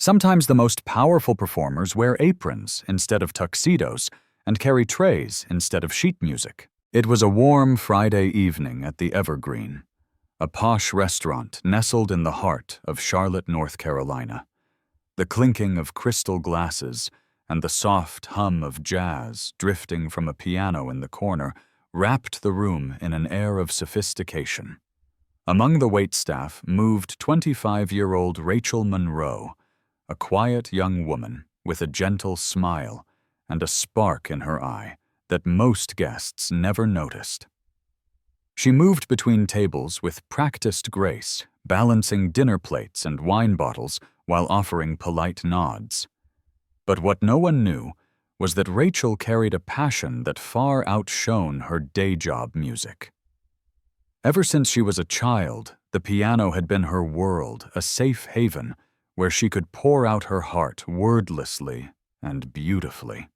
Sometimes the most powerful performers wear aprons instead of tuxedos and carry trays instead of sheet music. It was a warm Friday evening at the Evergreen, a posh restaurant nestled in the heart of Charlotte, North Carolina. The clinking of crystal glasses and the soft hum of jazz drifting from a piano in the corner wrapped the room in an air of sophistication. Among the waitstaff moved 25-year-old Rachel Monroe, a quiet young woman with a gentle smile and a spark in her eye that most guests never noticed. She moved between tables with practiced grace, balancing dinner plates and wine bottles while offering polite nods. But what no one knew was that Rachel carried a passion that far outshone her day job music. Ever since she was a child, the piano had been her world, a safe haven where she could pour out her heart wordlessly and beautifully.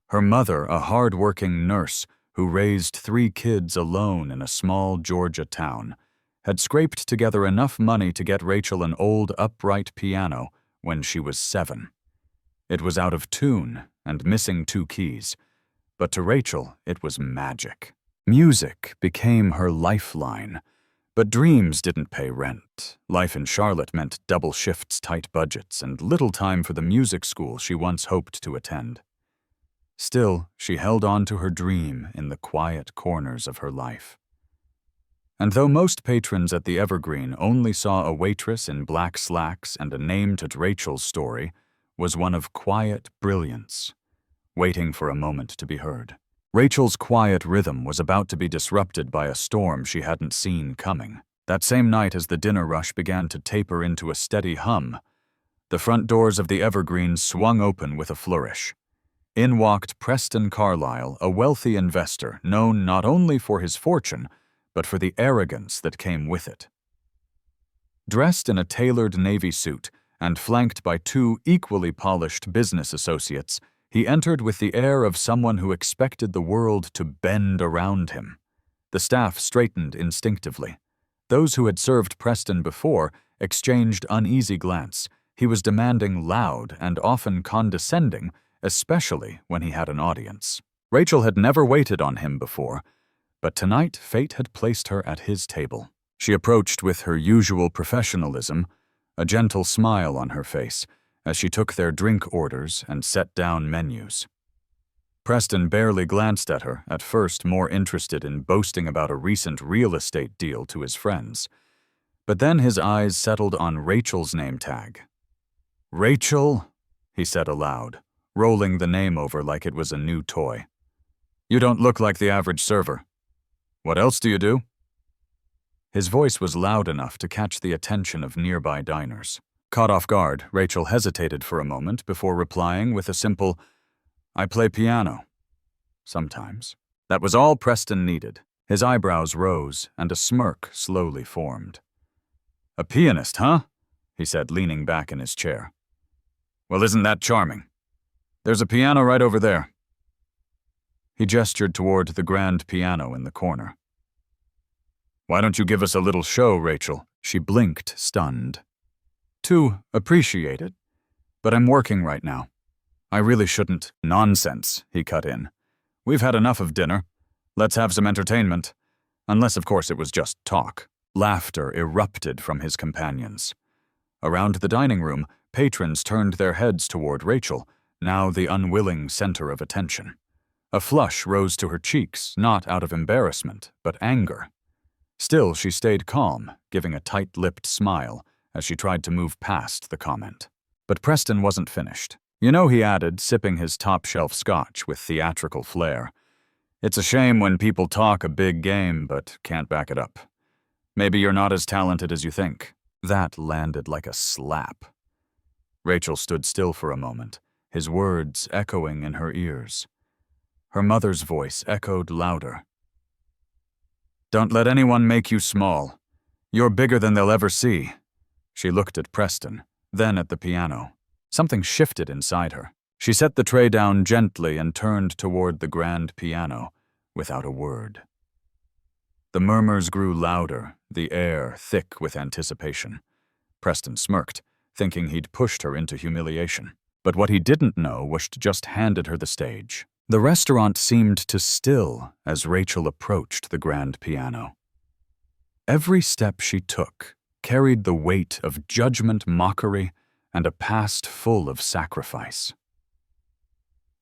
Her mother, a hard-working nurse who raised 3 kids alone in a small Georgia town, had scraped together enough money to get Rachel an old upright piano when she was 7. It was out of tune and missing 2 keys, but to Rachel it was magic. Music became her lifeline, but dreams didn't pay rent. Life in Charlotte meant double shifts, tight budgets, and little time for the music school she once hoped to attend. Still, she held on to her dream in the quiet corners of her life. And though most patrons at the Evergreen only saw a waitress in black slacks and a name to Rachel's story was one of quiet brilliance, waiting for a moment to be heard. Rachel's quiet rhythm was about to be disrupted by a storm she hadn't seen coming. That same night, as the dinner rush began to taper into a steady hum, the front doors of the Evergreen swung open with a flourish. In walked Preston Carlyle, a wealthy investor known not only for his fortune, but for the arrogance that came with it. Dressed in a tailored navy suit and flanked by 2 equally polished business associates, he entered with the air of someone who expected the world to bend around him. The staff straightened instinctively. Those who had served Preston before exchanged uneasy glance. He was demanding, loud, and often condescending, especially when he had an audience. Rachel had never waited on him before, but tonight fate had placed her at his table. She approached with her usual professionalism, a gentle smile on her face, as she took their drink orders and set down menus. Preston barely glanced at her, at first more interested in boasting about a recent real estate deal to his friends. But then his eyes settled on Rachel's name tag. "Rachel," he said aloud, rolling the name over like it was a new toy. "You don't look like the average server. What else do you do?" His voice was loud enough to catch the attention of nearby diners. Caught off guard, Rachel hesitated for a moment before replying with a simple, "I play piano. Sometimes." That was all Preston needed. His eyebrows rose, and a smirk slowly formed. "A pianist, huh?" he said, leaning back in his chair. "Well, isn't that charming? There's a piano right over there." He gestured toward the grand piano in the corner. "Why don't you give us a little show, Rachel?" She blinked, stunned. "To appreciate it, but I'm working right now. I really shouldn't." "Nonsense," he cut in. "We've had enough of dinner. Let's have some entertainment. Unless, of course, it was just talk." Laughter erupted from his companions. Around the dining room, patrons turned their heads toward Rachel, now the unwilling center of attention. A flush rose to her cheeks, not out of embarrassment, but anger. Still, she stayed calm, giving a tight-lipped smile as she tried to move past the comment. But Preston wasn't finished. "You know," he added, sipping his top-shelf scotch with theatrical flair, "it's a shame when people talk a big game but can't back it up. Maybe you're not as talented as you think." That landed like a slap. Rachel stood still for a moment, his words echoing in her ears. Her mother's voice echoed louder. "Don't let anyone make you small. You're bigger than they'll ever see." She looked at Preston, then at the piano. Something shifted inside her. She set the tray down gently and turned toward the grand piano, without a word. The murmurs grew louder, the air thick with anticipation. Preston smirked, thinking he'd pushed her into humiliation. But what he didn't know was just handed her the stage. The restaurant seemed to still as Rachel approached the grand piano. Every step she took carried the weight of judgment, mockery, and a past full of sacrifice.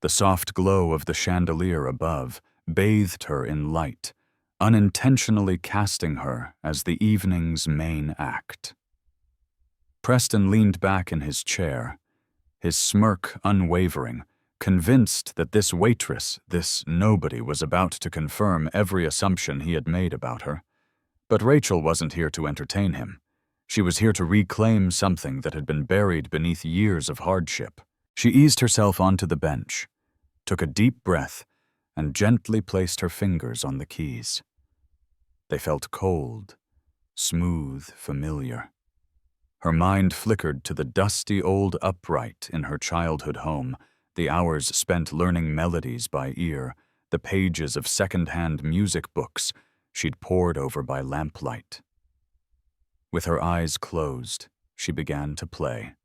The soft glow of the chandelier above bathed her in light, unintentionally casting her as the evening's main act. Preston leaned back in his chair, his smirk unwavering, convinced that this waitress, this nobody, was about to confirm every assumption he had made about her. But Rachel wasn't here to entertain him. She was here to reclaim something that had been buried beneath years of hardship. She eased herself onto the bench, took a deep breath, and gently placed her fingers on the keys. They felt cold, smooth, familiar. Her mind flickered to the dusty old upright in her childhood home, the hours spent learning melodies by ear, the pages of second-hand music books she'd pored over by lamplight. With her eyes closed, she began to play.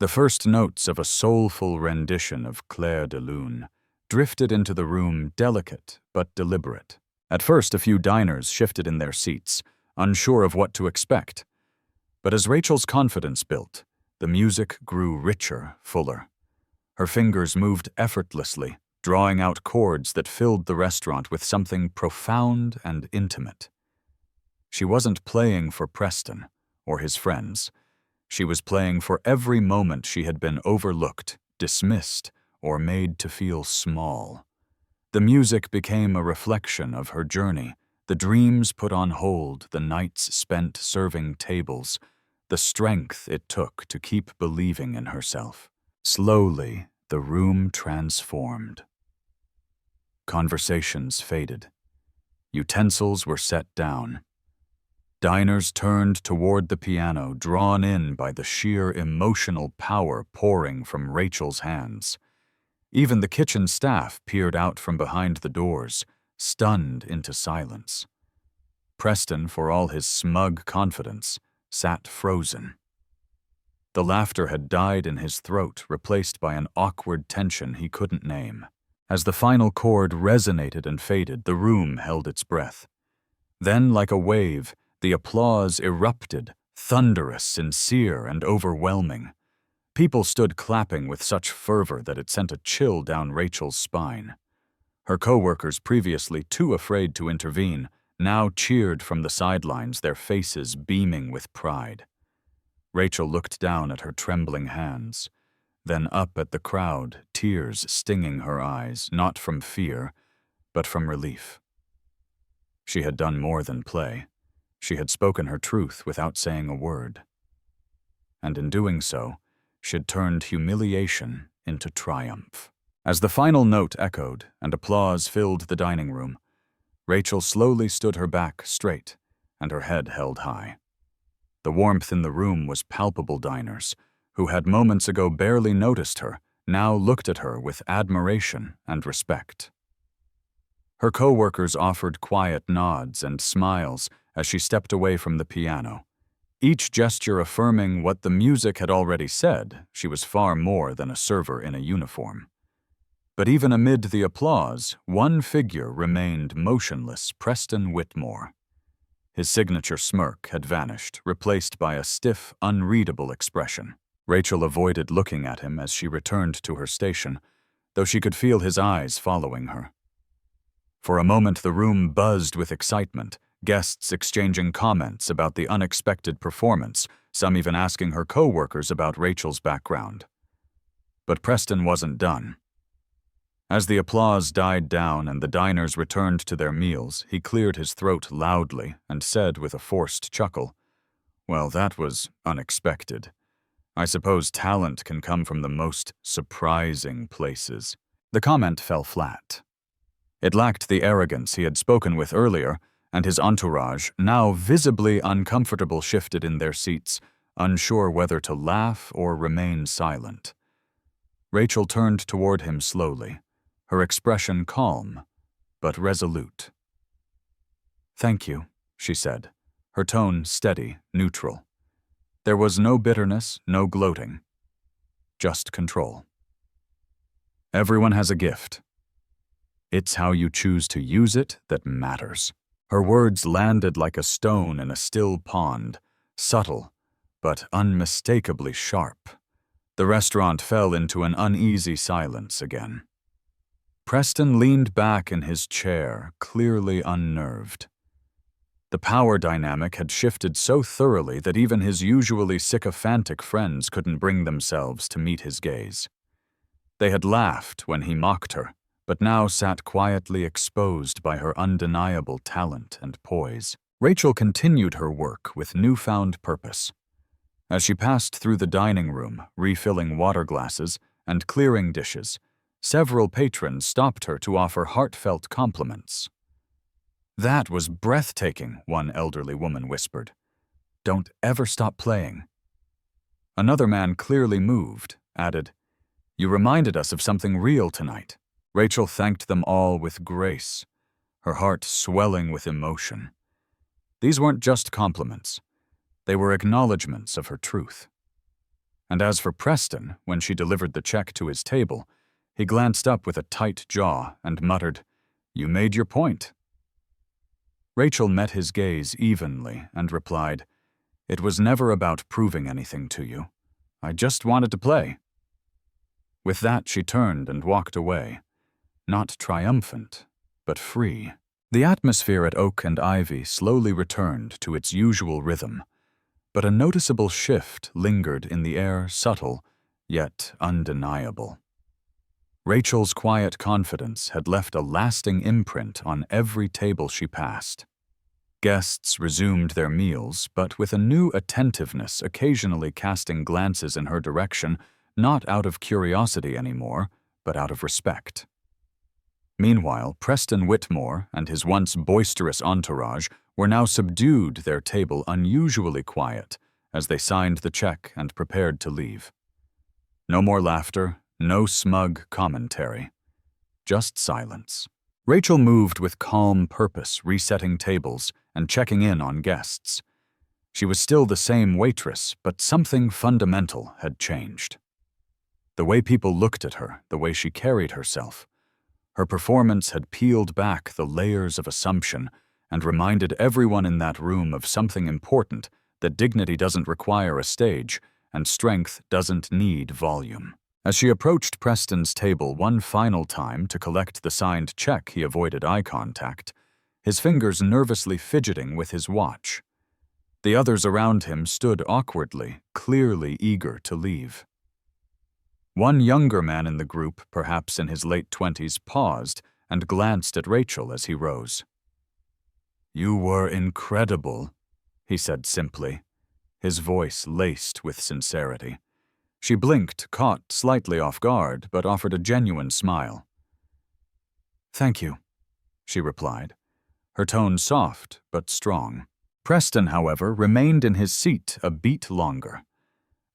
The first notes of a soulful rendition of Clair de Lune drifted into the room, delicate but deliberate. At first, a few diners shifted in their seats, unsure of what to expect. But as Rachel's confidence built, the music grew richer, fuller. Her fingers moved effortlessly, drawing out chords that filled the restaurant with something profound and intimate. She wasn't playing for Preston or his friends. She was playing for every moment she had been overlooked, dismissed, or made to feel small. The music became a reflection of her journey, the dreams put on hold, the nights spent serving tables, the strength it took to keep believing in herself. Slowly, the room transformed. Conversations faded. Utensils were set down. Diners turned toward the piano, drawn in by the sheer emotional power pouring from Rachel's hands. Even the kitchen staff peered out from behind the doors, stunned into silence. Preston, for all his smug confidence, sat frozen. The laughter had died in his throat, replaced by an awkward tension he couldn't name. As the final chord resonated and faded, the room held its breath. Then, like a wave, the applause erupted, thunderous, sincere, and overwhelming. People stood clapping with such fervor that it sent a chill down Rachel's spine. Her co-workers, previously too afraid to intervene, now cheered from the sidelines, their faces beaming with pride. Rachel looked down at her trembling hands, then up at the crowd, tears stinging her eyes, not from fear, but from relief. She had done more than play. She had spoken her truth without saying a word. And in doing so, she'd turned humiliation into triumph. As the final note echoed and applause filled the dining room, Rachel slowly stood her back straight and her head held high. The warmth in the room was palpable. Diners, who had moments ago barely noticed her, now looked at her with admiration and respect. Her co-workers offered quiet nods and smiles as she stepped away from the piano, each gesture affirming what the music had already said: she was far more than a server in a uniform. But even amid the applause, one figure remained motionless: Preston Whitmore. His signature smirk had vanished, replaced by a stiff, unreadable expression. Rachel avoided looking at him as she returned to her station, though she could feel his eyes following her. For a moment the room buzzed with excitement, guests exchanging comments about the unexpected performance, some even asking her co-workers about Rachel's background. But Preston wasn't done. As the applause died down and the diners returned to their meals, he cleared his throat loudly and said with a forced chuckle, "Well, that was unexpected. I suppose talent can come from the most surprising places." The comment fell flat. It lacked the arrogance he had spoken with earlier, and his entourage, now visibly uncomfortable, shifted in their seats, unsure whether to laugh or remain silent. Rachel turned toward him slowly, her expression calm, but resolute. "Thank you," she said, her tone steady, neutral. There was no bitterness, no gloating, just control. Everyone has a gift. It's how you choose to use it that matters. Her words landed like a stone in a still pond, subtle, but unmistakably sharp. The restaurant fell into an uneasy silence again. Preston leaned back in his chair, clearly unnerved. The power dynamic had shifted so thoroughly that even his usually sycophantic friends couldn't bring themselves to meet his gaze. They had laughed when he mocked her, but now sat quietly exposed by her undeniable talent and poise. Rachel continued her work with newfound purpose. As she passed through the dining room, refilling water glasses and clearing dishes, several patrons stopped her to offer heartfelt compliments. "That was breathtaking," one elderly woman whispered. "Don't ever stop playing." Another man, clearly moved, added, "You reminded us of something real tonight." Rachel thanked them all with grace, her heart swelling with emotion. These weren't just compliments. They were acknowledgments of her truth. And as for Preston, when she delivered the check to his table, he glanced up with a tight jaw and muttered, "You made your point." Rachel met his gaze evenly and replied, "It was never about proving anything to you. I just wanted to play." With that, she turned and walked away, not triumphant, but free. The atmosphere at Oak and Ivy slowly returned to its usual rhythm, but a noticeable shift lingered in the air, subtle, yet undeniable. Rachel's quiet confidence had left a lasting imprint on every table she passed. Guests resumed their meals, but with a new attentiveness, occasionally casting glances in her direction, not out of curiosity anymore, but out of respect. Meanwhile, Preston Whitmore and his once boisterous entourage were now subdued, their table unusually quiet, as they signed the check and prepared to leave. No more laughter, no smug commentary. Just silence. Rachel moved with calm purpose, resetting tables and checking in on guests. She was still the same waitress, but something fundamental had changed. The way people looked at her, the way she carried herself. Her performance had peeled back the layers of assumption and reminded everyone in that room of something important, that dignity doesn't require a stage and strength doesn't need volume. As she approached Preston's table one final time to collect the signed check, he avoided eye contact, his fingers nervously fidgeting with his watch. The others around him stood awkwardly, clearly eager to leave. One younger man in the group, perhaps in his late 20s, paused and glanced at Rachel as he rose. "You were incredible," he said simply, his voice laced with sincerity. She blinked, caught slightly off guard, but offered a genuine smile. "Thank you," she replied, her tone soft but strong. Preston, however, remained in his seat a beat longer.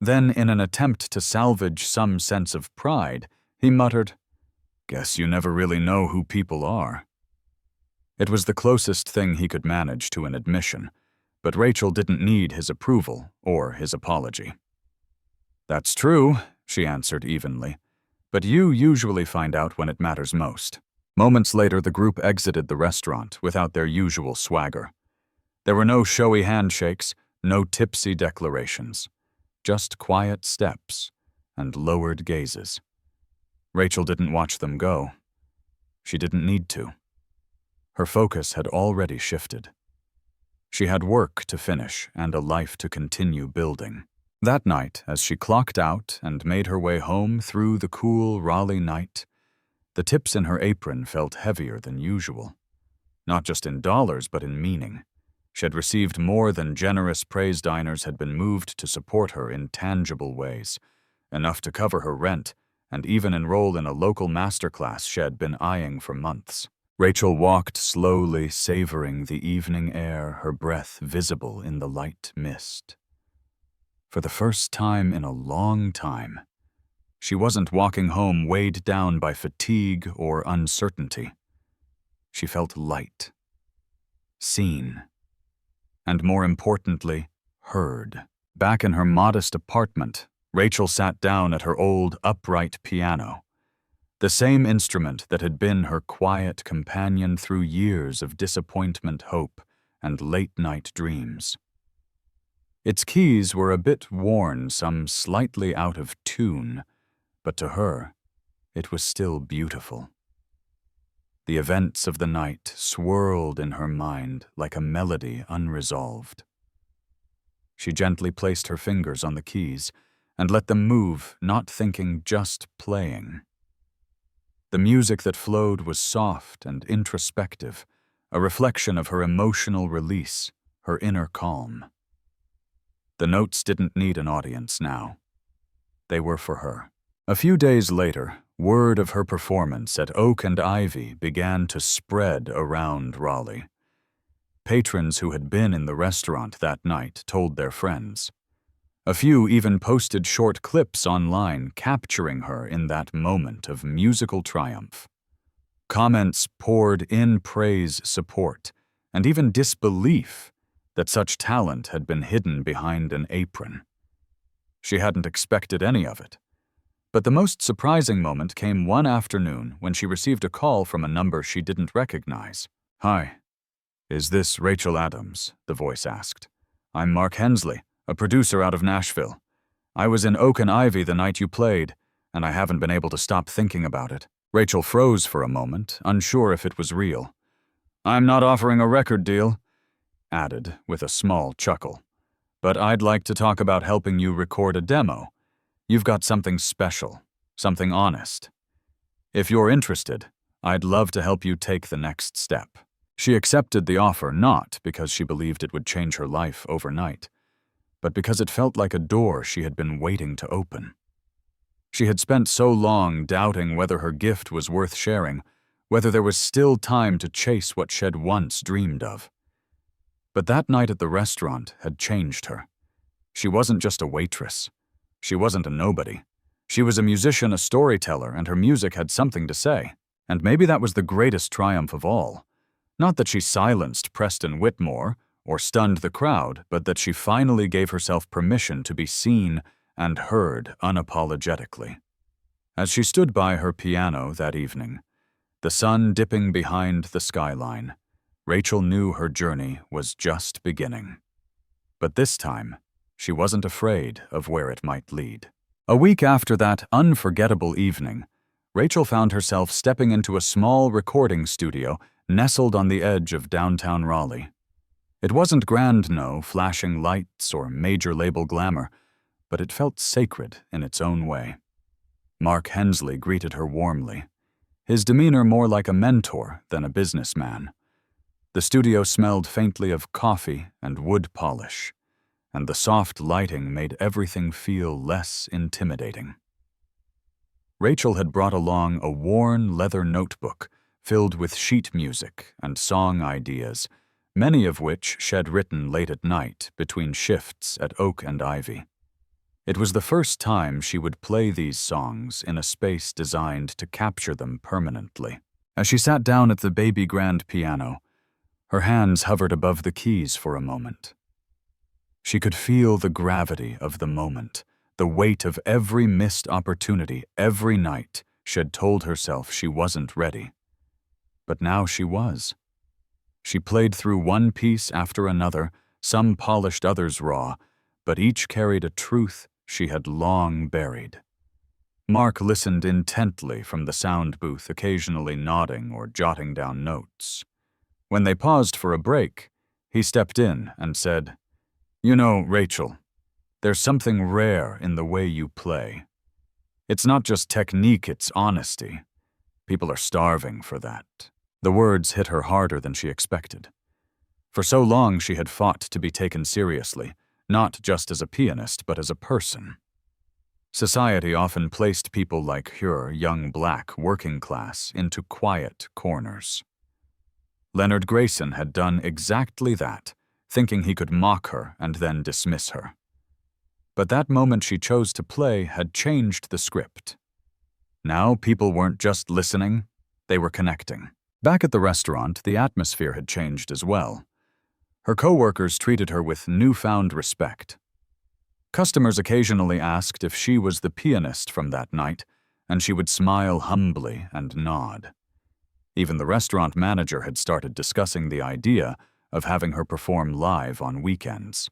Then, in an attempt to salvage some sense of pride, he muttered, "Guess you never really know who people are." It was the closest thing he could manage to an admission, but Rachel didn't need his approval or his apology. "That's true," she answered evenly, "but you usually find out when it matters most." Moments later, the group exited the restaurant without their usual swagger. There were no showy handshakes, no tipsy declarations. Just quiet steps and lowered gazes. Rachel didn't watch them go. She didn't need to. Her focus had already shifted. She had work to finish and a life to continue building. That night, as she clocked out and made her way home through the cool Raleigh night, the tips in her apron felt heavier than usual. Not just in dollars, but in meaning. She had received more than generous praise. Diners had been moved to support her in tangible ways, enough to cover her rent and even enroll in a local masterclass she had been eyeing for months. Rachel walked slowly, savoring the evening air, her breath visible in the light mist. For the first time in a long time, she wasn't walking home weighed down by fatigue or uncertainty. She felt light, seen, and more importantly, heard. Back in her modest apartment, Rachel sat down at her old upright piano, the same instrument that had been her quiet companion through years of disappointment, hope, and late-night dreams. Its keys were a bit worn, some slightly out of tune, but to her, it was still beautiful. The events of the night swirled in her mind like a melody unresolved. She gently placed her fingers on the keys and let them move, not thinking, just playing. The music that flowed was soft and introspective, a reflection of her emotional release, her inner calm. The notes didn't need an audience now. They were for her. A few days later, word of her performance at Oak and Ivy began to spread around Raleigh. Patrons who had been in the restaurant that night told their friends. A few even posted short clips online capturing her in that moment of musical triumph. Comments poured in praise, support, and even disbelief that such talent had been hidden behind an apron. She hadn't expected any of it. But the most surprising moment came one afternoon when she received a call from a number she didn't recognize. "Hi, is this Rachel Adams?" the voice asked. "I'm Mark Hensley, a producer out of Nashville. I was in Oak and Ivy the night you played, and I haven't been able to stop thinking about it." Rachel froze for a moment, unsure if it was real. "I'm not offering a record deal," added with a small chuckle, "but I'd like to talk about helping you record a demo. You've got something special, something honest. If you're interested, I'd love to help you take the next step." She accepted the offer not because she believed it would change her life overnight, but because it felt like a door she had been waiting to open. She had spent so long doubting whether her gift was worth sharing, whether there was still time to chase what she'd once dreamed of. But that night at the restaurant had changed her. She wasn't just a waitress. She wasn't a nobody. She was a musician, a storyteller, and her music had something to say. And maybe that was the greatest triumph of all. Not that she silenced Preston Whitmore or stunned the crowd, but that she finally gave herself permission to be seen and heard unapologetically. As she stood by her piano that evening, the sun dipping behind the skyline, Rachel knew her journey was just beginning. But this time, she wasn't afraid of where it might lead. A week after that unforgettable evening, Rachel found herself stepping into a small recording studio nestled on the edge of downtown Raleigh. It wasn't grand, no flashing lights or major label glamour, but it felt sacred in its own way. Mark Hensley greeted her warmly, his demeanor more like a mentor than a businessman. The studio smelled faintly of coffee and wood polish, and the soft lighting made everything feel less intimidating. Rachel had brought along a worn leather notebook filled with sheet music and song ideas, many of which she'd written late at night between shifts at Oak and Ivy. It was the first time she would play these songs in a space designed to capture them permanently. As she sat down at the baby grand piano, her hands hovered above the keys for a moment. She could feel the gravity of the moment, the weight of every missed opportunity every night she'd told herself she wasn't ready. But now she was. She played through one piece after another, some polished, others raw, but each carried a truth she had long buried. Mark listened intently from the sound booth, occasionally nodding or jotting down notes. When they paused for a break, he stepped in and said, "You know, Rachel, there's something rare in the way you play. It's not just technique, it's honesty. People are starving for that." The words hit her harder than she expected. For so long she had fought to be taken seriously, not just as a pianist, but as a person. Society often placed people like her, young black working class, into quiet corners. Leonard Grayson had done exactly that, thinking he could mock her and then dismiss her. But that moment she chose to play had changed the script. Now people weren't just listening, they were connecting. Back at the restaurant, the atmosphere had changed as well. Her coworkers treated her with newfound respect. Customers occasionally asked if she was the pianist from that night, and she would smile humbly and nod. Even the restaurant manager had started discussing the idea of having her perform live on weekends.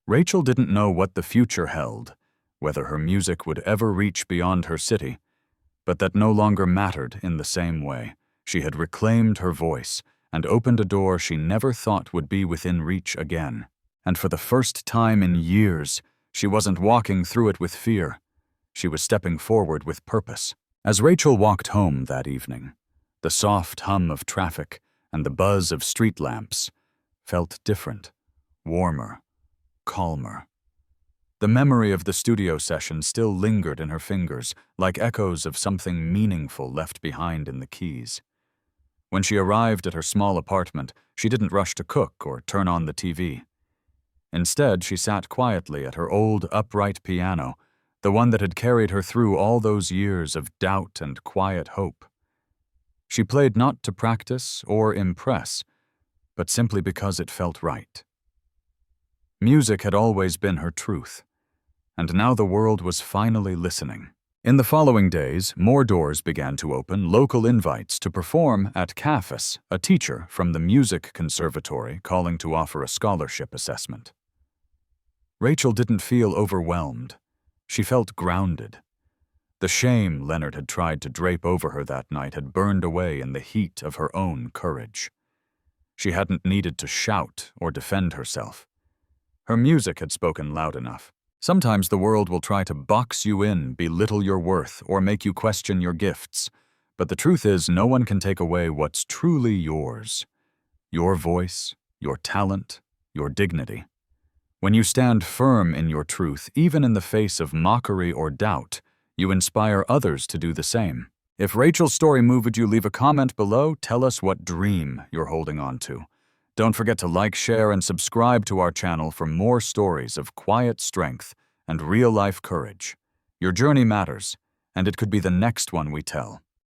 Rachel didn't know what the future held, whether her music would ever reach beyond her city, but that no longer mattered in the same way. She had reclaimed her voice and opened a door she never thought would be within reach again. And for the first time in years, she wasn't walking through it with fear. She was stepping forward with purpose. As Rachel walked home that evening, the soft hum of traffic and the buzz of street lamps felt different, warmer, calmer. The memory of the studio session still lingered in her fingers, like echoes of something meaningful left behind in the keys. When she arrived at her small apartment, she didn't rush to cook or turn on the TV. Instead, she sat quietly at her old upright piano, the one that had carried her through all those years of doubt and quiet hope. She played not to practice or impress, but simply because it felt right. Music had always been her truth, and now the world was finally listening. In the following days, more doors began to open, local invites to perform at CAFUS, a teacher from the music conservatory calling to offer a scholarship assessment. Rachel didn't feel overwhelmed. She felt grounded. The shame Leonard had tried to drape over her that night had burned away in the heat of her own courage. She hadn't needed to shout or defend herself. Her music had spoken loud enough. Sometimes the world will try to box you in, belittle your worth, or make you question your gifts. But the truth is, no one can take away what's truly yours. Your voice, your talent, your dignity. When you stand firm in your truth, even in the face of mockery or doubt, you inspire others to do the same. If Rachel's story moved you, leave a comment below. Tell us what dream you're holding on to. Don't forget to like, share, and subscribe to our channel for more stories of quiet strength and real-life courage. Your journey matters, and it could be the next one we tell.